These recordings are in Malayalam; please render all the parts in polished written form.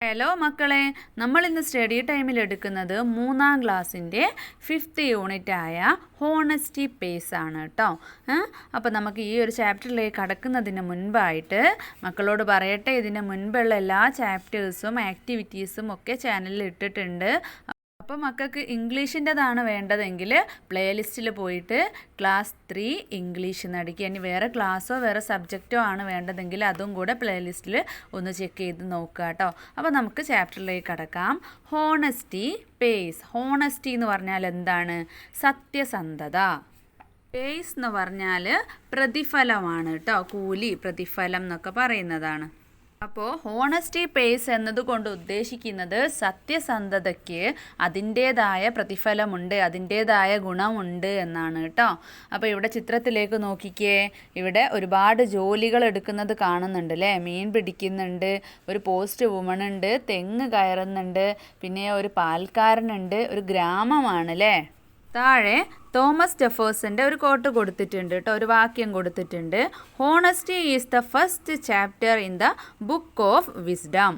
ഹലോ മക്കളെ, നമ്മളിന്ന് സ്റ്റഡി ടൈമിൽ എടുക്കുന്നത് 3ാം ക്ലാസ്സിൻ്റെ 5th യൂണിറ്റായ ഹോണസ്റ്റി പേസ് ആണ് കേട്ടോ. അപ്പോൾ നമുക്ക് ഈ ഒരു ചാപ്റ്ററിലേക്ക് കടക്കുന്നതിന് മുൻപായിട്ട് മക്കളോട് പറയട്ടെ, ഇതിന് മുൻപുള്ള എല്ലാ ചാപ്റ്റേഴ്സും ആക്ടിവിറ്റീസും ഒക്കെ ചാനലിൽ ഇട്ടിട്ടുണ്ട്. അപ്പോൾ മക്കൾക്ക് ഇംഗ്ലീഷിൻ്റെതാണ് വേണ്ടതെങ്കിൽ പ്ലേലിസ്റ്റിൽ പോയിട്ട് ക്ലാസ് 3 ഇംഗ്ലീഷ് എന്നടിക്കുക. ഇനി വേറെ ക്ലാസ്സോ വേറെ സബ്ജക്റ്റോ ആണ് വേണ്ടതെങ്കിൽ അതും കൂടെ പ്ലേലിസ്റ്റിൽ ഒന്ന് ചെക്ക് ചെയ്ത് നോക്കുക കേട്ടോ. അപ്പോൾ നമുക്ക് ചാപ്റ്ററിലേക്ക് കടക്കാം. Honesty pace. ഹോണസ്റ്റി എന്ന് പറഞ്ഞാൽ എന്താണ്? സത്യസന്ധത. പേസ് എന്ന് പറഞ്ഞാൽ പ്രതിഫലമാണ് കേട്ടോ. കൂലി, പ്രതിഫലം എന്നൊക്കെ പറയുന്നതാണ്. അപ്പോൾ ഹോണസ്റ്റി പേസ് എന്നതുകൊണ്ട് ഉദ്ദേശിക്കുന്നത് സത്യസന്ധതയ്ക്ക് അതിൻ്റേതായ പ്രതിഫലമുണ്ട്, അതിൻ്റേതായ ഗുണമുണ്ട് എന്നാണ് കേട്ടോ. അപ്പോൾ ഇവിടെ ചിത്രത്തിലേക്ക് നോക്കിക്കേ. ഇവിടെ ഒരുപാട് ജോലികൾ എടുക്കുന്നത് കാണുന്നുണ്ട് അല്ലേ. മീൻ പിടിക്കുന്നുണ്ട്, ഒരു പോസ്റ്റ് വുമൺ ഉണ്ട്, തെങ്ങ് കയറുന്നുണ്ട്, പിന്നെ ഒരു പാൽക്കാരനുണ്ട്, ഒരു ഗ്രാമമാണ് അല്ലേ. താഴെ തോമസ് ജെഫേഴ്സൻ്റെ ഒരു കോട്ട് കൊടുത്തിട്ടുണ്ട് കേട്ടോ, ഒരു വാക്യം കൊടുത്തിട്ടുണ്ട്. Honesty is the first chapter in the book of wisdom.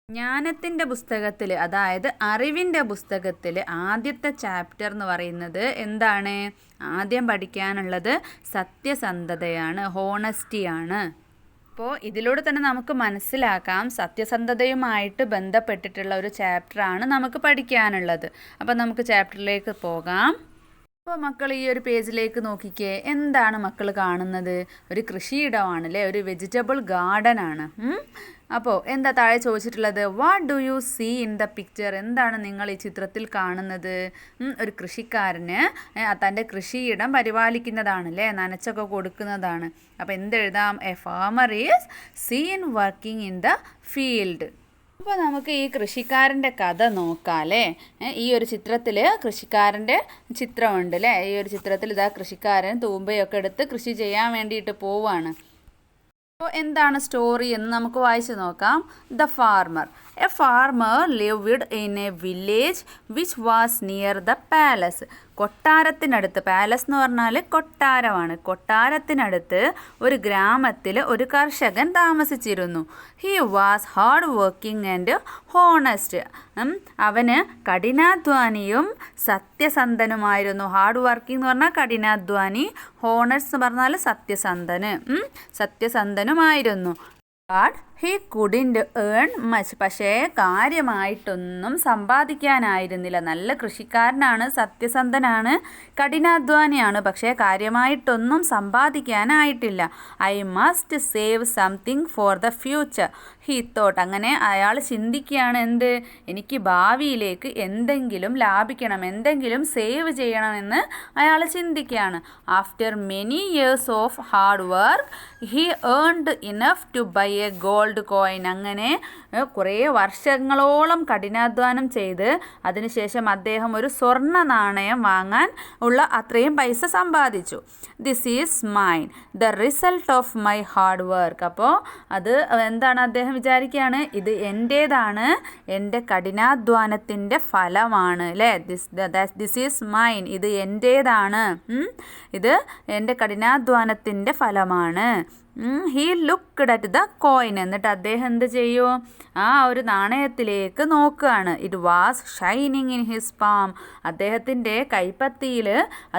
ജ്ഞാനത്തിൻ്റെ പുസ്തകത്തിൽ, അതായത് അറിവിൻ്റെ പുസ്തകത്തിൽ ആദ്യത്തെ ചാപ്റ്റർ എന്ന് പറയുന്നത് എന്താണ്? ആദ്യം പഠിക്കാനുള്ളത് സത്യസന്ധതയാണ്, ഹോണസ്റ്റിയാണ്. അപ്പോൾ ഇതിലൂടെ തന്നെ നമുക്ക് മനസ്സിലാക്കാം സത്യസന്ധതയുമായിട്ട് ബന്ധപ്പെട്ടിട്ടുള്ള ഒരു ചാപ്റ്ററാണ് നമുക്ക് പഠിക്കാനുള്ളത്. അപ്പോൾ നമുക്ക് ചാപ്റ്ററിലേക്ക് പോകാം. അപ്പോൾ മക്കൾ ഈ ഒരു പേജിലേക്ക് നോക്കിക്കേ. എന്താണ് മക്കൾ കാണുന്നത്? ഒരു കൃഷിയിടമാണല്ലേ, ഒരു വെജിറ്റബിൾ ഗാർഡൻ ആണ്. അപ്പോൾ എന്താ താഴെ ചോദിച്ചിട്ടുള്ളത്? What do you see in the picture? എന്താണ് നിങ്ങൾ ഈ ചിത്രത്തിൽ കാണുന്നത്? ഒരു കൃഷിക്കാരന് തൻ്റെ കൃഷിയിടം പരിപാലിക്കുന്നതാണല്ലേ, നനച്ചൊക്കെ കൊടുക്കുന്നതാണ്. അപ്പോൾ എന്തെഴുതാം? A farmer is seen working in the field. അപ്പോൾ നമുക്ക് ഈ കൃഷിക്കാരൻ്റെ കഥ നോക്കാം അല്ലേ. ഈ ഒരു ചിത്രത്തിൽ കൃഷിക്കാരൻ്റെ ചിത്രമുണ്ട് അല്ലേ. ഈ ഒരു ചിത്രത്തിൽ ഇതാ കൃഷിക്കാരൻ തൂമ്പയൊക്കെ എടുത്ത് കൃഷി ചെയ്യാൻ വേണ്ടിയിട്ട് പോവുകയാണ്. അപ്പോൾ എന്താണ് സ്റ്റോറി എന്ന് നമുക്ക് വായിച്ച് നോക്കാം. The farmer. A farmer lived in a village which was near the palace. കൊട്ടാരത്തിനടുത്ത്, പാലസ് എന്ന് പറഞ്ഞാൽ കൊട്ടാരമാണ്. കൊട്ടാരത്തിനടുത്ത് ഒരു ഗ്രാമത്തിൽ ഒരു കർഷകൻ താമസിച്ചിരുന്നു. He was hard working and honest. അവന് കഠിനാധ്വാനിയും സത്യസന്ധനുമായിരുന്നു. ഹാർഡ് വർക്കിംഗ് എന്ന് പറഞ്ഞാൽ കഠിനാധ്വാനി, ഹോണസ്റ്റ് എന്ന് പറഞ്ഞാൽ സത്യസന്ധന്, സത്യസന്ധനുമായിരുന്നു. But he couldn't earn much. പക്ഷേ കാര്യമായിട്ടൊന്നും സമ്പാദിക്കാനായിരുന്നില്ല. നല്ല കൃഷിക്കാരനാണ്, സത്യസന്ധനാണ്, കഠിനാധ്വാനിയാണ്, പക്ഷേ കാര്യമായിട്ടൊന്നും സമ്പാദിക്കാനായിട്ടില്ല. I must save something for the future he thought. അങ്ങനെ അയാൾ ചിന്തിക്കുകയാണ്, എന്ത്? എനിക്ക് ഭാവിയിലേക്ക് എന്തെങ്കിലും ലാഭിക്കണം, എന്തെങ്കിലും സേവ് ചെയ്യണമെന്ന് അയാൾ ചിന്തിക്കുകയാണ്. After many years of hard work he earned enough to buy a gold coin. അങ്ങനെ കുറേ വർഷങ്ങളോളം കഠിനാധ്വാനം ചെയ്ത് അതിനുശേഷം അദ്ദേഹം ഒരു സ്വർണ്ണ നാണയം വാങ്ങാൻ ഉള്ള അത്രയും പൈസ സമ്പാദിച്ചു. This is mine, the result of my hard work. അപ്പോൾ അത് എന്താണ്? അദ്ദേഹം വിചാരിക്കുകയാണ്, ഇത് എൻ്റേതാണ്, എൻ്റെ കഠിനാധ്വാനത്തിൻ്റെ ഫലമാണ് അല്ലേ. ദിസ് ഈസ് മൈൻ, ഇത് എൻ്റേതാണ്, ഇത് എൻ്റെ കഠിനാധ്വാനത്തിൻ്റെ ഫലമാണ്. He looked at the coin. എന്നിട്ട് അദ്ദേഹം എന്ത് ചെയ്യും? ആ ഒരു നാണയത്തിലേക്ക് നോക്കുകയാണ്. It was shining in his palm. അദ്ദേഹത്തിൻ്റെ കൈപ്പത്തിയിൽ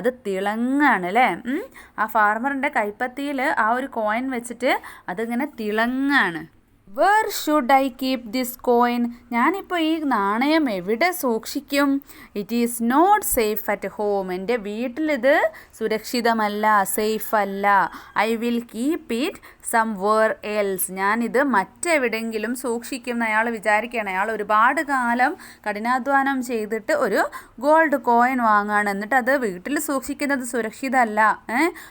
അത് തിളങ്ങാണ് അല്ലേ. ആ ഫാർമറിൻ്റെ കൈപ്പത്തിയിൽ ആ ഒരു കോയിൻ വെച്ചിട്ട് അതിങ്ങനെ തിളങ്ങാണ്. Where should I keep this coin? ഞാനിപ്പോൾ ഈ നാണയം എവിടെ സൂക്ഷിക്കും? It is not safe at home. എൻ്റെ വീട്ടിലിത് സുരക്ഷിതമല്ല, സേഫ് അല്ല. I will keep it somewhere else. ഞാനിത് മറ്റെവിടെങ്കിലും സൂക്ഷിക്കും എന്ന് അയാൾ വിചാരിക്കുകയാണ്. അയാൾ ഒരുപാട് കാലം കഠിനാധ്വാനം ചെയ്തിട്ട് ഒരു ഗോൾഡ് കോയിൻ വാങ്ങുകയാണ്. എന്നിട്ട് അത് വീട്ടിൽ സൂക്ഷിക്കുന്നത് സുരക്ഷിതമല്ല.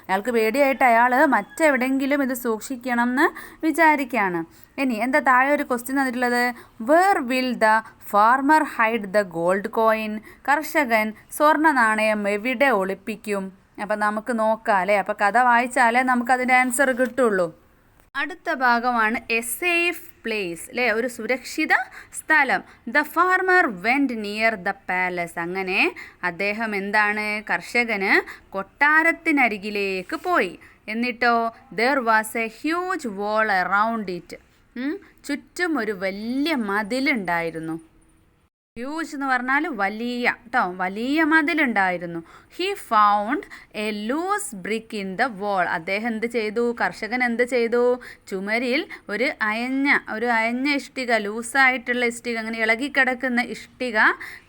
അയാൾക്ക് പേടിയായിട്ട് അയാൾ മറ്റെവിടെങ്കിലും ഇത് സൂക്ഷിക്കണം എന്ന് വിചാരിക്കുകയാണ്. ഇനി എന്താ താഴെ ഒരു ക്വസ്റ്റ്യൻ തന്നിട്ടുള്ളത്? Where will the farmer hide the gold coin? കർഷകൻ സ്വർണ്ണ നാണയം എവിടെ ഒളിപ്പിക്കും? അപ്പം നമുക്ക് നോക്കാം അല്ലേ. അപ്പം കഥ വായിച്ചാലേ നമുക്കതിൻ്റെ ആൻസർ കിട്ടുള്ളൂ. അടുത്ത ഭാഗമാണ് എ സേഫ് പ്ലേസ് അല്ലേ, ഒരു സുരക്ഷിത സ്ഥലം. The farmer went near the palace. അങ്ങനെ അദ്ദേഹം എന്താണ്? കർഷകന് കൊട്ടാരത്തിനരികിലേക്ക് പോയി. എന്നിട്ടോ there was a huge wall around it. ചുറ്റും ഒരു വലിയ മതിലുണ്ടായിരുന്നു. ഹ്യൂജ് എന്ന് പറഞ്ഞാൽ വലിയ കേട്ടോ, വലിയ മതിലുണ്ടായിരുന്നു. He found a loose brick in the wall. അദ്ദേഹം എന്ത് ചെയ്തു? കർഷകൻ എന്ത് ചെയ്തു? ചുമരിൽ ഒരു അയഞ്ഞ ഇഷ്ടിക, ലൂസായിട്ടുള്ള ഇഷ്ടിക, അങ്ങനെ ഇളകിക്കിടക്കുന്ന ഇഷ്ടിക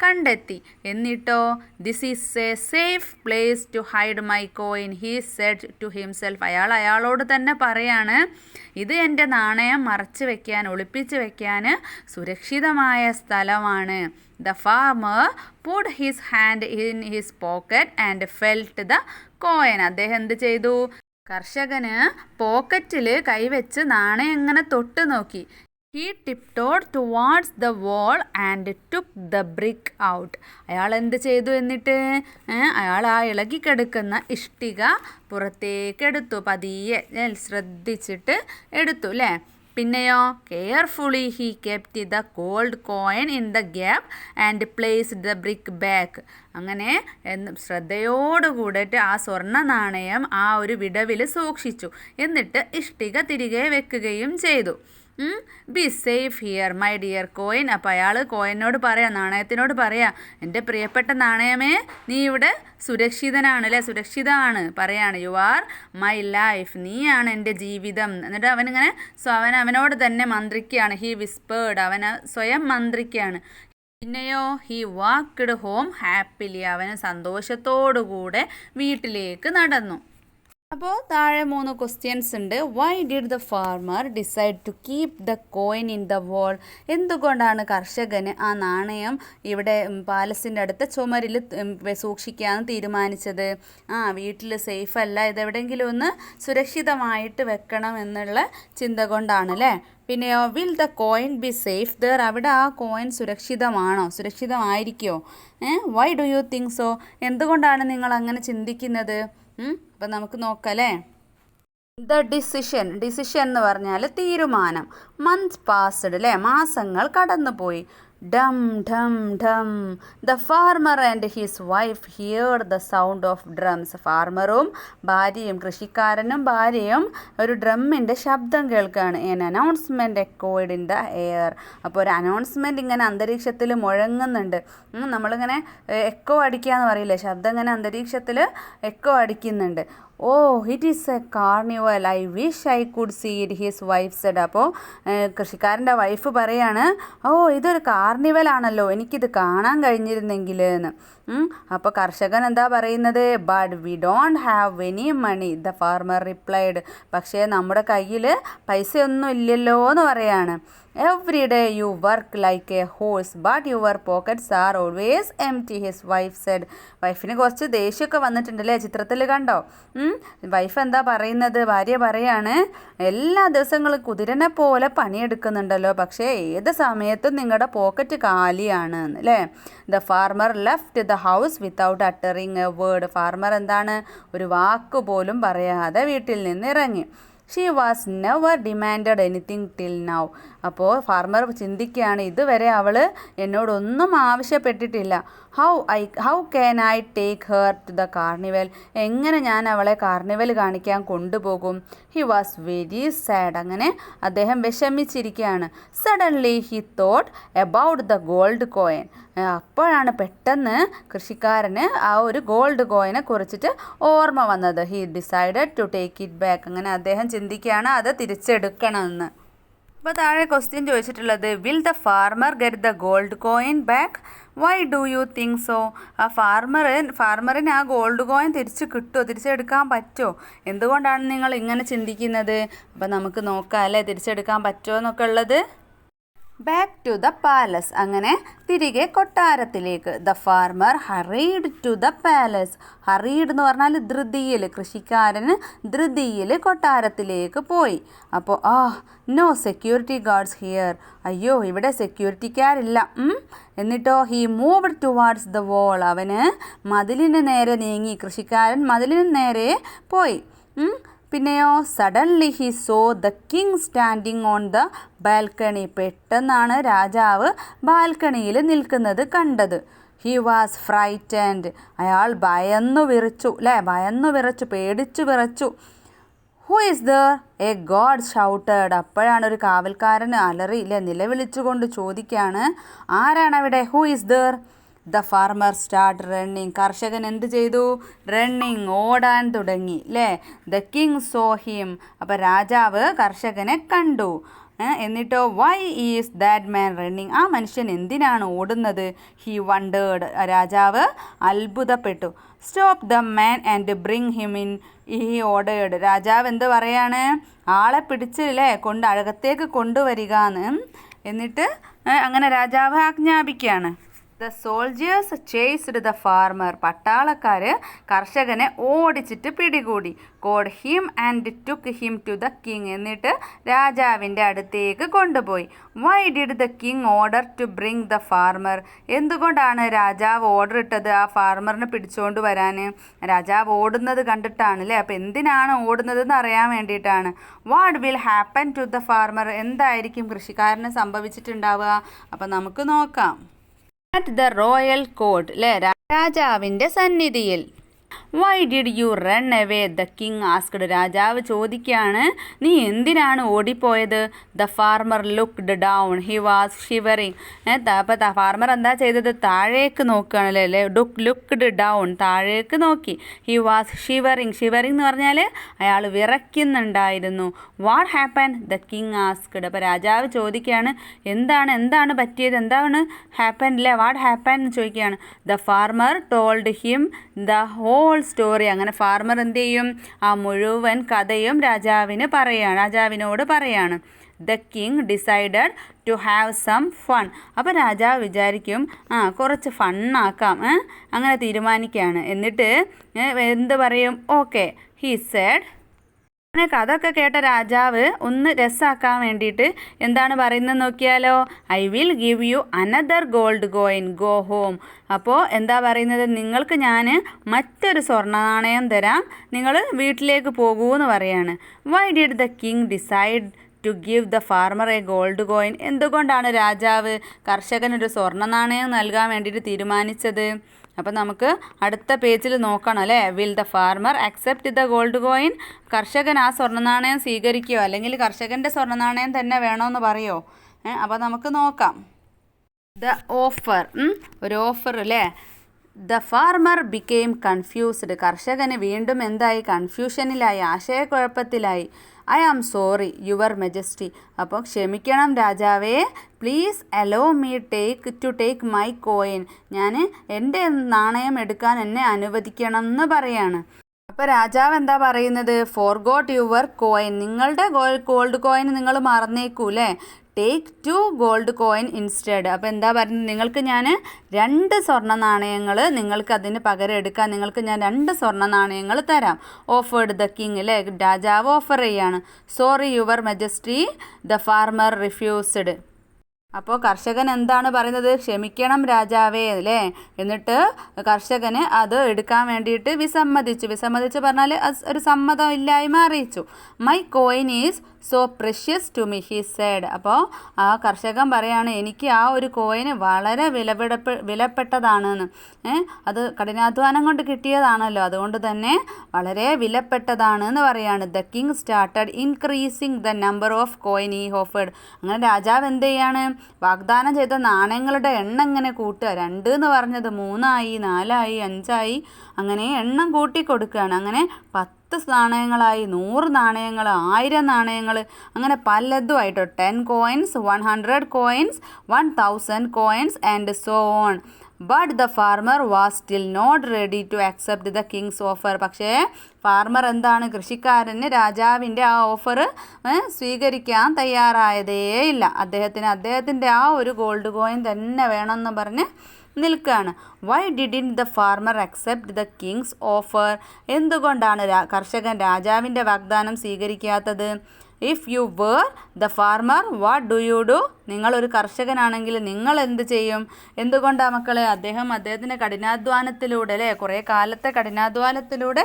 കണ്ടെത്തി. എന്നിട്ടോ, this is a safe place to hide my coin, he said to himself. അയാളോട് തന്നെ പറയാണ്, ഇത് എൻ്റെ നാണയം മറച്ചു വെക്കാൻ, ഒളിപ്പിച്ച് വെക്കാൻ സുരക്ഷിതമായ സ്ഥലമാണ്. The farmer put his hand in his pocket and felt the coin. അദ്ദേഹം എന്ത് ചെയ്തു? കർഷകന് പോക്കറ്റിൽ കൈവച്ച് നാണയം ഇങ്ങനെ തൊട്ട് നോക്കി. He tiptoed towards the wall and took the brick out. അയാൾ എന്ത് ചെയ്തു? എന്നിട്ട് അയാൾ ആ ഇളകിക്കിടക്കുന്ന ഇഷ്ടിക പുറത്തേക്ക് എടുത്തു. പതിയെ ശ്രദ്ധിച്ചിട്ട് എടുത്തു അല്ലേ? പിന്നെയോ, carefully he kept the gold coin in the gap and placed the brick back. അങ്ങനെ ശ്രദ്ധയോടുകൂടിയിട്ട് ആ സ്വർണ്ണ നാണയം ആ ഒരു വിടവിൽ സൂക്ഷിച്ചു. എന്നിട്ട് ഇഷ്ടിക തിരികെ വെക്കുകയും ചെയ്തു. Be safe here my dear coin. അപ്പോൾ അയാൾ കോയിനോട് പറയാം, നാണയത്തിനോട് പറയാം, എൻ്റെ പ്രിയപ്പെട്ട നാണയമേ, നീ ഇവിടെ സുരക്ഷിതനാണ് അല്ലേ, സുരക്ഷിതമാണ് പറയാണ്. യു ആർ മൈ ലൈഫ്, നീയാണ് എൻ്റെ ജീവിതം. എന്നിട്ട് അവനിങ്ങനെ അവനോട് തന്നെ മന്ത്രിക്കുകയാണ്. ഹി വിസ്പേർഡ്, അവന് സ്വയം മന്ത്രിക്കുകയാണ്. പിന്നെയോ, ഹി വാക്ക്ഡ് ഹോം ഹാപ്പിലി, അവന് സന്തോഷത്തോടുകൂടെ വീട്ടിലേക്ക് നടന്നു. അപ്പോൾ താഴെ 3 ക്വസ്റ്റ്യൻസ് ഉണ്ട്. Why did the farmer decide to keep the coin in the wall? എന്തുകൊണ്ടാണ് കർഷകന് ആ നാണയം ഇവിടെ പാലസിൻ്റെ അടുത്ത ചുമരിൽ സൂക്ഷിക്കാൻ തീരുമാനിച്ചത്? വീട്ടിൽ സേഫ് അല്ല, ഇതെവിടെയെങ്കിലും ഒന്ന് സുരക്ഷിതമായിട്ട് വെക്കണം എന്നുള്ള ചിന്ത കൊണ്ടാണ് അല്ലേ? പിന്നെയോ, will the coin be safe there? അവിടെ ആ കോയിൻ സുരക്ഷിതമാണോ, സുരക്ഷിതമായിരിക്കുമോ? Why do you think so? എന്തുകൊണ്ടാണ് നിങ്ങൾ അങ്ങനെ ചിന്തിക്കുന്നത്? അപ്പം നമുക്ക് നോക്കാം അല്ലേ. ദ ഡിസിഷൻ എന്ന് പറഞ്ഞാൽ തീരുമാനം. മന്ത്സ് പാസ്ഡ് അല്ലേ, മാസങ്ങൾ കടന്നുപോയി. ഡം ഡം ഡം the farmer and his wife heard the sound of drums. ഫാർമറും ഭാര്യയും, കൃഷിക്കാരനും ഭാര്യയും ഒരു ഡ്രമ്മിൻ്റെ ശബ്ദം കേൾക്കുകയാണ്. An announcement echoed in the air. അപ്പോൾ ഒരു അനൗൺസ്മെൻറ്റ് ഇങ്ങനെ അന്തരീക്ഷത്തിൽ മുഴങ്ങുന്നുണ്ട്. നമ്മളിങ്ങനെ എക്കോ അടിക്കുക എന്ന് പറയില്ലേ, ശബ്ദം ഇങ്ങനെ അന്തരീക്ഷത്തിൽ എക്കോ അടിക്കുന്നുണ്ട്. Oh, it is a carnival, I wish I could see it, his wife said. അപ്പോൾ കൃഷിക്കാരൻ്റെ വൈഫ് പറയാണ്, ഓ ഇതൊരു കാർണിവലാണല്ലോ, എനിക്കിത് കാണാൻ കഴിഞ്ഞിരുന്നെങ്കിൽ എന്ന്. അപ്പോൾ കർഷകൻ എന്താ പറയുന്നത്? But we don't have any money, the farmer replied. പക്ഷേ നമ്മുടെ കയ്യിൽ പൈസയൊന്നും ഇല്ലല്ലോ എന്ന് പറയാണ്. Every day you work like a horse but your pockets are always empty, his wife said. വൈഫിന് കുറച്ച് ദേഷ്യമൊക്കെ വന്നിട്ടുണ്ടല്ലേ, ചിത്രത്തിൽ കണ്ടോ? വൈഫ് എന്താ പറയുന്നത്? ഭാര്യ പറയാണ്, എല്ലാ ദിവസങ്ങളും കുതിരനെ പോലെ പണിയെടുക്കുന്നുണ്ടല്ലോ, പക്ഷേ ഏത് സമയത്തും നിങ്ങളുടെ പോക്കറ്റ് കാലിയാണ് അല്ലേ? The farmer left the house without uttering a word. Farmer എന്താണ്, ഒരു വാക്ക് പോലും പറയാതെ വീട്ടിൽ നിന്ന് ഇറങ്ങി. She was never demanded anything till now. അപ്പോൾ ഫാർമർ ചിന്തിക്കുകയാണ്, ഇതുവരെ അവൾ എന്നോടൊന്നും ആവശ്യപ്പെട്ടിട്ടില്ല. How can I take her to the carnival? എങ്ങനെ ഞാൻ അവളെ കാർണിവൽ കാണിക്കാൻ കൊണ്ടുപോകും? He was very sad. അങ്ങനെ അദ്ദേഹം വിഷമിച്ചിരിക്കുകയാണ്. Suddenly he thought about the gold coin. അപ്പോഴാണ് പെട്ടെന്ന് കൃഷിക്കാരന് ആ ഒരു ഗോൾഡ് കോയിനെ കുറിച്ചിട്ട് ഓർമ്മ വന്നത്. He decided to take it back. അങ്ങനെ അദ്ദേഹം ചിന്തിക്കുകയാണ് അത് തിരിച്ചെടുക്കണമെന്ന്. അപ്പോൾ താഴെ ക്വസ്റ്റ്യൻ ചോദിച്ചിട്ടുള്ളത്, will the farmer get the gold coin back? Why do you think so? ആ ഫാർമറിന് ആ ഗോൾഡ് കോയിൻ തിരിച്ച് കിട്ടുമോ, തിരിച്ചെടുക്കാൻ പറ്റുമോ? എന്തുകൊണ്ടാണ് നിങ്ങൾ ഇങ്ങനെ ചിന്തിക്കുന്നത്? അപ്പോൾ നമുക്ക് നോക്കാം അല്ലേ, തിരിച്ചെടുക്കാൻ പറ്റുമോ എന്നൊക്കെ ഉള്ളത്. Back to the palace. അങ്ങനെ തിരികെ കൊട്ടാരത്തിലേക്ക്. The farmer hurried to the palace. Hurried എന്ന് പറഞ്ഞാൽ ധൃതിയിൽ, കൃഷിക്കാരന് ധൃതിയിൽ കൊട്ടാരത്തിലേക്ക് പോയി. അപ്പോൾ നോ സെക്യൂരിറ്റി ഗാർഡ്സ് ഹിയർ. അയ്യോ, ഇവിടെ സെക്യൂരിറ്റിക്കാരില്ല. എന്നിട്ടോ he moved towards the wall. അവന് മതിലിന് നേരെ നീങ്ങി. കൃഷിക്കാരൻ മതിലിന് നേരെ പോയി. പിന്നെയോ suddenly he saw the king standing on the balcony. പെട്ടെന്നാണ് രാജാവ് ബാൽക്കണിയിൽ നിൽക്കുന്നത് കണ്ടത്. He was frightened. അയാൾ ഭയന്നു വിറച്ചു, പേടിച്ചു വിറച്ചു. Who is there a guard shouted. അപ്പോഴാണ് ഒരു കാവൽക്കാരൻ അലറി നിലവിളിച്ചുകൊണ്ട് ചോദിക്കുകയാണ്, ആരാണ് അവിടെ? Who is there? The farmer start running. കർഷകൻ എന്ത് ചെയ്തു? റണ്ണിങ്, ഓടാൻ തുടങ്ങി ദ കിങ് സോ ഹിം. അപ്പോൾ രാജാവ് കർഷകനെ കണ്ടു. എന്നിട്ടോ why is that man running. ആ മനുഷ്യൻ എന്തിനാണ് ഓടുന്നത്? He wondered. രാജാവ് അത്ഭുതപ്പെട്ടു. Stop the man and bring him in. He ordered. രാജാവ് എന്ത് പറയാണ്? ആളെ പിടിച്ച് അകത്തേക്ക് കൊണ്ടുവരിക എന്ന്. എന്നിട്ട് അങ്ങനെ രാജാവ് ആജ്ഞാപിക്കുകയാണ്. The soldiers chased the farmer. പട്ടാളക്കാർ കർഷകനെ ഓടിച്ചിട്ട് പിടികൂടി. Caught him and took him to the king. എന്നിട്ട് രാജാവിൻ്റെ അടുത്തേക്ക് കൊണ്ടുപോയി. Why did the king order to bring the farmer. എന്തുകൊണ്ടാണ് രാജാവ് ഓർഡർ ഇട്ടത് ആ ഫാർമറിനെ പിടിച്ചുകൊണ്ട് വരാൻ? രാജാവ് ഓടുന്നത് കണ്ടിട്ടാണ് അപ്പോൾ എന്തിനാണ് ഓടുന്നതെന്ന് അറിയാൻ വേണ്ടിയിട്ടാണ്. What will happen to the farmer. എന്തായിരിക്കും കൃഷിക്കാരന് സംഭവിച്ചിട്ടുണ്ടാവുക? അപ്പം നമുക്ക് നോക്കാം. അറ്റ് ദ റോയൽ കോർട്ട് രാജാവിൻ്റെ സന്നിധിയിൽ. Why did you run away the king asked. രാജാവ് ചോദിക്കുകയാണ്, നീ എന്തിനാണ് ഓടിപ്പോയത്? The farmer looked down. He was shivering. അപ്പോൾ ഫാർമർ എന്താ ചെയ്തത്? താഴേക്ക് നോക്കുകയാണ് ലുക്ക്ഡ് ഡൗൺ, താഴേക്ക് നോക്കി. He was shivering. ഷിവറിങ് എന്ന് പറഞ്ഞാൽ അയാൾ വിറയ്ക്കുന്നുണ്ടായിരുന്നു. What happen? The king asked. അപ്പോൾ രാജാവ് ചോദിക്കുകയാണ്, എന്താണ് പറ്റിയത്? എന്താണ് ഹാപ്പൻ വാട്ട് ഹാപ്പൻ എന്ന് ചോദിക്കുകയാണ്. The farmer told him the whole story. അങ്ങനെ ഫാർമർ എന്ത് ചെയ്യും? ആ മുഴുവൻ കഥയും രാജാവിനോട് പറയാണ്. The king decided to have some fun. അപ്പോൾ രാജാവ് വിചാരിക്കും, കുറച്ച് ഫണ്ണാക്കാം, അങ്ങനെ തീരുമാനിക്കുകയാണ്. എന്നിട്ട് എന്ത് പറയും? Okay he said. അങ്ങനെ കഥയൊക്കെ കേട്ട രാജാവ് ഒന്ന് രസാക്കാൻ വേണ്ടിയിട്ട് എന്താണ് പറയുന്നത് നോക്കിയാലോ. I will give U another gold coin, go home. അപ്പോൾ എന്താ പറയുന്നത്? നിങ്ങൾക്ക് ഞാൻ മറ്റൊരു സ്വർണ്ണ നാണയം തരാം, നിങ്ങൾ വീട്ടിലേക്ക് പോകൂ എന്ന് പറയാണ്. Why did the king decide to give the farmer a gold coin. എന്തുകൊണ്ടാണ് രാജാവ് കർഷകനൊരു സ്വർണ്ണ നാണയം നൽകാൻ വേണ്ടിയിട്ട് തീരുമാനിച്ചത്? അപ്പോൾ നമുക്ക് അടുത്ത പേജിൽ നോക്കണം will the farmer accept the gold coin. കർഷകൻ ആ സ്വർണ്ണ നാണയം സ്വീകരിക്കുകയോ അല്ലെങ്കിൽ കർഷകൻ്റെ സ്വർണ്ണ നാണയം തന്നെ വേണമെന്ന് പറയുമോ? അപ്പോൾ നമുക്ക് നോക്കാം. ദ ഓഫർ, ഒരു offer the farmer became confused. കർഷകന് വീണ്ടും എന്തായി? കൺഫ്യൂഷനിലായി, ആശയക്കുഴപ്പത്തിലായി. I am sorry your majesty. അപ്പോൾ ക്ഷമിക്കണം രാജാവേ, please allow me take my coin. ഞാൻ എൻ്റെ നാണയം എടുക്കാൻ എന്നെ അനുവദിക്കണം എന്ന് പറയാണ്. അപ്പോൾ രാജാവ് എന്താ പറയുന്നത്? Forgot your coin. നിങ്ങളുടെ ഗോൾഡ് കോയിൻ നിങ്ങൾ മറന്നേക്കൂ ടേക്ക് 2 ഗോൾഡ് കോയിൻ ഇൻസ്റ്റെഡ്. അപ്പോൾ എന്താ പറയുന്നത്? നിങ്ങൾക്ക് ഞാൻ 2 സ്വർണ്ണ നാണയങ്ങൾ നിങ്ങൾക്ക് അതിന് പകരം എടുക്കാൻ നിങ്ങൾക്ക് ഞാൻ 2 സ്വർണ്ണ നാണയങ്ങൾ തരാം. ഓഫേർഡ് ദ കിങ് രാജാവ് ഓഫർ ചെയ്യാണ്. Sorry your majesty the farmer refused. അപ്പോൾ കർഷകൻ എന്താണ് പറയുന്നത്? ക്ഷമിക്കണം രാജാവേ എന്നിട്ട് കർഷകന് അത് എടുക്കാൻ വേണ്ടിയിട്ട് വിസമ്മതിച്ച് പറഞ്ഞാൽ ഒരു സമ്മതമില്ലായ്മ അറിയിച്ചു. My coin is so precious to me he said. അപ്പോൾ ആ കർഷകൻ പറയാണ്, എനിക്ക് ആ ഒരു കോയിന് വളരെ വിലപ്പെട്ടതാണെന്ന്. അത് കഠിനാധ്വാനം കൊണ്ട് കിട്ടിയതാണല്ലോ, അതുകൊണ്ട് തന്നെ വളരെ വിലപ്പെട്ടതാണ് എന്ന് പറയാണ്. The king started increasing the number of coin ഈ ഓഫേർഡ്. അങ്ങനെ രാജാവ് എന്ത് ചെയ്യാണ്? വാഗ്ദാനം ചെയ്ത നാണയങ്ങളുടെ എണ്ണം ഇങ്ങനെ കൂട്ടുക. 2 എന്ന് പറഞ്ഞത് 3 ആയി, 4 ആയി, 5 ആയി, അങ്ങനെ എണ്ണം കൂട്ടി കൊടുക്കുകയാണ്. അങ്ങനെ 10 നാണയങ്ങളായി, 100 നാണയങ്ങൾ, 1000 നാണയങ്ങൾ, അങ്ങനെ പലതുമായിട്ടോ. 10 coins, 100 coins, 1000 coins and so on. But the farmer was still not ready to accept the king's offer. പക്ഷേ ഫാർമർ എന്താണ്? കൃഷിക്കാരന് രാജാവിൻ്റെ ആ ഓഫർ സ്വീകരിക്കാൻ തയ്യാറായതേയില്ല. അദ്ദേഹത്തിൻ്റെ ആ ഒരു ഗോൾഡ് കോയിൻ തന്നെ വേണമെന്ന് പറഞ്ഞ് നിൽക്കുകയാണ്. Why didn't the farmer accept the king's offer. എന്തുകൊണ്ടാണ് കർഷകൻ രാജാവിൻ്റെ വാഗ്ദാനം സ്വീകരിക്കാത്തത്? If you were the farmer what do you do. നിങ്ങളൊരു കർഷകനാണെങ്കിൽ നിങ്ങൾ എന്ത് ചെയ്യും? എന്തുകൊണ്ടാണ് മക്കളെ? അദ്ദേഹത്തിൻ്റെ കഠിനാധ്വാനത്തിലൂടെ കുറേ കാലത്തെ കഠിനാധ്വാനത്തിലൂടെ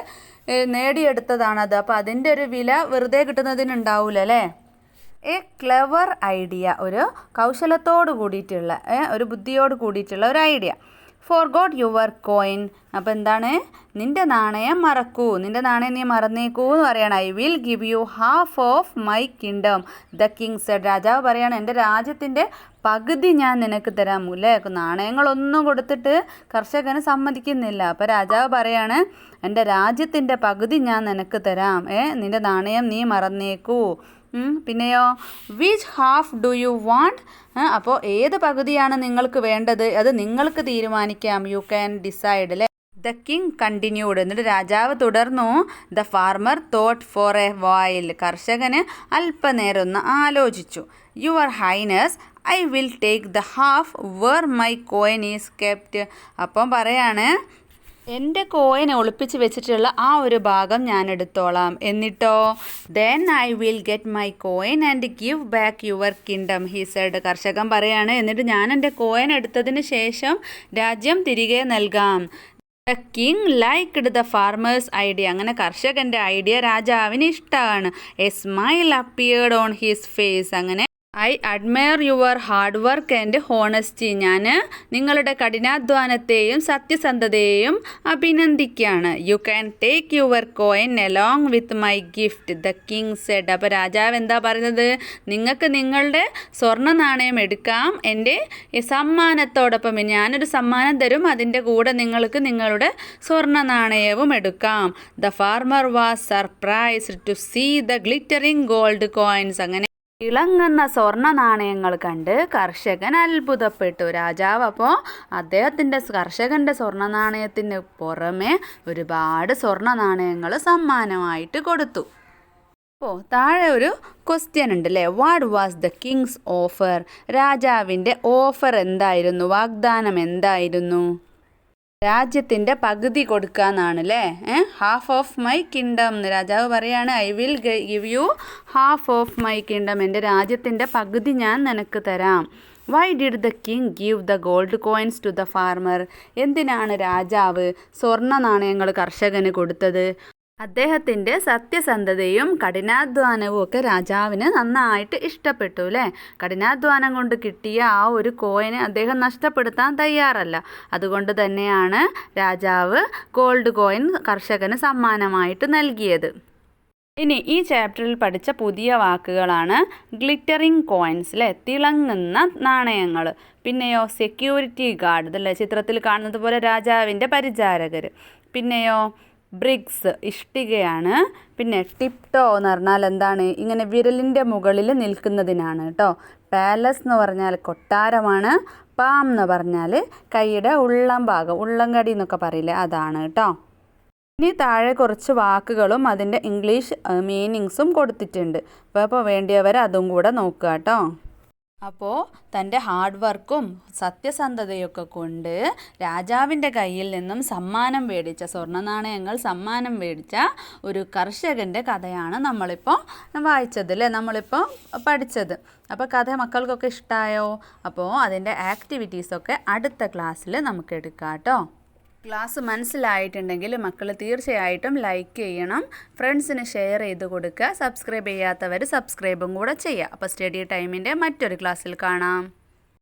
നേടിയെടുത്തതാണത്. അപ്പോൾ അതിൻ്റെ ഒരു വില വെറുതെ കിട്ടുന്നതിനുണ്ടാവില്ല എ ക്ലെവർ ഐഡിയ, ഒരു കൗശലത്തോട് കൂടിയിട്ടുള്ള ഒരു ബുദ്ധിയോട് കൂടിയിട്ടുള്ള ഒരു ഐഡിയ. Forgot your coin. അപ്പോൾ എന്താണ്? നിൻ്റെ നാണയം മറക്കൂ, നിൻ്റെ നാണയം നീ മറന്നേക്കൂ എന്ന് പറയണം. I will give you half of my kingdom the king said. രാജാവ് പറയാണ്, എൻ്റെ രാജ്യത്തിൻ്റെ പകുതി ഞാൻ നിനക്ക് തരാം. അല്ലേ, നാണയങ്ങളൊന്നും കൊടുത്തിട്ട് കർഷകന് സമ്മതിക്കുന്നില്ല. അപ്പോൾ രാജാവ് പറയാണ്, എൻ്റെ രാജ്യത്തിൻ്റെ പകുതി ഞാൻ നിനക്ക് തരാം. നിൻ്റെ നാണയം നീ മറന്നേക്കൂ. പിന്നെയോ, which half do you want? അപ്പോൾ ഏത് പകുതിയാണ് നിങ്ങൾക്ക് വേണ്ടത്? അത് നിങ്ങൾക്ക് തീരുമാനിക്കാം. You can decide. അല്ലേ, ദ കിങ് കണ്ടിന്യൂഡ്. എന്നിട്ട് രാജാവ് തുടർന്നു, the farmer thought for a while. കർഷകന് അല്പനേരം ഒന്ന് ആലോചിച്ചു. Your highness, I will take the half where my coin is kept. അപ്പം പറയാണ്, എൻ്റെ കോയിൻ ഒളിപ്പിച്ച് വെച്ചിട്ടുള്ള ആ ഒരു ഭാഗം ഞാൻ എടുത്തോളാം. എന്നിട്ടോ, then I will get my coin and give back your kingdom he said. കർഷകൻ പറയാണ്, എന്നിട്ട് ഞാൻ എൻ്റെ കോയിൻ എടുത്തതിന് ശേഷം രാജ്യം തിരികെ നൽകാം. The king liked the farmer's idea. അങ്ങനെ കർഷകൻ്റെ ഐഡിയ രാജാവിന് ഇഷ്ടമാണ്. A smile appeared on his face. അങ്ങനെ I admire your hard work and honesty. ഞാൻ നിങ്ങളുടെ കഠിനാധ്വാനത്തെയും സത്യസന്ധതയെയും അഭിനന്ദിക്കുകയാണ്. You can take your coin along with my gift the king said. അപ്പോൾ രാജാവ് എന്താ പറയുന്നത്? നിങ്ങൾക്ക് നിങ്ങളുടെ സ്വർണ്ണ നാണയം എടുക്കാം, എൻ്റെ സമ്മാനത്തോടൊപ്പം. ഞാനൊരു സമ്മാനം തരും, അതിൻ്റെ കൂടെ നിങ്ങൾക്ക് നിങ്ങളുടെ സ്വർണ്ണ നാണയവും എടുക്കാം. The farmer was surprised to see the glittering gold coins. അങ്ങനെ തിളങ്ങുന്ന സ്വർണ്ണ നാണയങ്ങൾ കണ്ട് കർഷകൻ അത്ഭുതപ്പെട്ടു. രാജാവ് അപ്പോൾ കർഷകൻ്റെ സ്വർണ്ണ നാണയത്തിന് പുറമെ ഒരുപാട് സ്വർണ്ണ നാണയങ്ങൾ സമ്മാനമായിട്ട് കൊടുത്തു. അപ്പോൾ താഴെ ഒരു ക്വസ്റ്റ്യൻ ഉണ്ട് അല്ലേ, what was the king's offer? രാജാവിൻ്റെ ഓഫർ എന്തായിരുന്നു? വാഗ്ദാനം എന്തായിരുന്നു? രാജ്യത്തിൻ്റെ പകുതി കൊടുക്കാന്നാണ് അല്ലേ. ഹാഫ് ഓഫ് മൈ കിങ്ഡം എന്ന് രാജാവ് പറയാണ്, I will give you half of my kingdom. എൻ്റെ രാജ്യത്തിൻ്റെ പകുതി ഞാൻ നിനക്ക് തരാം. Why did the king give the gold coins to the farmer? എന്തിനാണ് രാജാവ് സ്വർണ്ണ നാണയങ്ങൾ കർഷകന് കൊടുത്തത്? അദ്ദേഹത്തിൻ്റെ സത്യസന്ധതയും കഠിനാധ്വാനവും ഒക്കെ രാജാവിന് നന്നായിട്ട് ഇഷ്ടപ്പെട്ടു അല്ലേ. കഠിനാധ്വാനം കൊണ്ട് കിട്ടിയ ആ ഒരു കോയിന് അദ്ദേഹം നഷ്ടപ്പെടുത്താൻ തയ്യാറല്ല. അതുകൊണ്ട് തന്നെയാണ് രാജാവ് ഗോൾഡ് കോയിൻ കർഷകന് സമ്മാനമായിട്ട് നൽകിയത്. ഇനി ഈ ചാപ്റ്ററിൽ പഠിച്ച പുതിയ വാക്കുകളാണ് ഗ്ലിറ്ററിങ് കോയിൻസ് അല്ലേ, തിളങ്ങുന്ന നാണയങ്ങൾ. പിന്നെയോ, സെക്യൂരിറ്റി ഗാർഡ് അതല്ലേ, ചിത്രത്തിൽ കാണുന്നത് പോലെ രാജാവിൻ്റെ പരിചാരകർ. പിന്നെയോ, ബ്രിക്സ് ഇഷ്ടികയാണ്. പിന്നെ ടിപ്ടോ എന്ന് പറഞ്ഞാൽ എന്താണ്? ഇങ്ങനെ വിരലിൻ്റെ മുകളിൽ നിൽക്കുന്നതിനാണ് കേട്ടോ. പാലസ് എന്ന് പറഞ്ഞാൽ കൊട്ടാരമാണ്. പാം എന്ന് പറഞ്ഞാൽ കൈയുടെ ഉള്ളം ഭാഗം, ഉള്ളംകടി എന്നൊക്കെ പറയില്ലേ, അതാണ് കേട്ടോ. ഇനി താഴെ കുറച്ച് വാക്കുകളും അതിൻ്റെ ഇംഗ്ലീഷ് മീനിങ്സും കൊടുത്തിട്ടുണ്ട്. അപ്പോൾ വേണ്ടിയവർ അതും കൂടെ നോക്കുക കേട്ടോ. അപ്പോൾ തൻ്റെ ഹാർഡ് വർക്കും സത്യസന്ധതയൊക്കെ കൊണ്ട് രാജാവിൻ്റെ കയ്യിൽ നിന്നും സമ്മാനം മേടിച്ച സ്വർണ്ണ നാണയങ്ങൾ സമ്മാനം മേടിച്ച ഒരു കർഷകൻ്റെ കഥയാണ് നമ്മളിപ്പോൾ വായിച്ചത് അല്ലേ, നമ്മളിപ്പോൾ പഠിച്ചത്. അപ്പോൾ കഥ മക്കൾക്കൊക്കെ ഇഷ്ടമായോ? അപ്പോൾ അതിൻ്റെ ആക്ടിവിറ്റീസൊക്കെ അടുത്ത ക്ലാസ്സിൽ നമുക്ക് എടുക്കാം കേട്ടോ. ക്ലാസ് മനസ്സിലായിട്ടുണ്ടെങ്കിൽ മക്കൾ തീർച്ചയായിട്ടും ലൈക്ക് ചെയ്യണം, ഫ്രണ്ട്സിന് ഷെയർ ചെയ്ത് കൊടുക്കുക, സബ്സ്ക്രൈബ് ചെയ്യാത്തവർ സബ്സ്ക്രൈബും കൂടെ ചെയ്യുക. അപ്പോൾ സ്റ്റഡി ടൈമിൻ്റെ മറ്റൊരു ക്ലാസ്സിൽ കാണാം.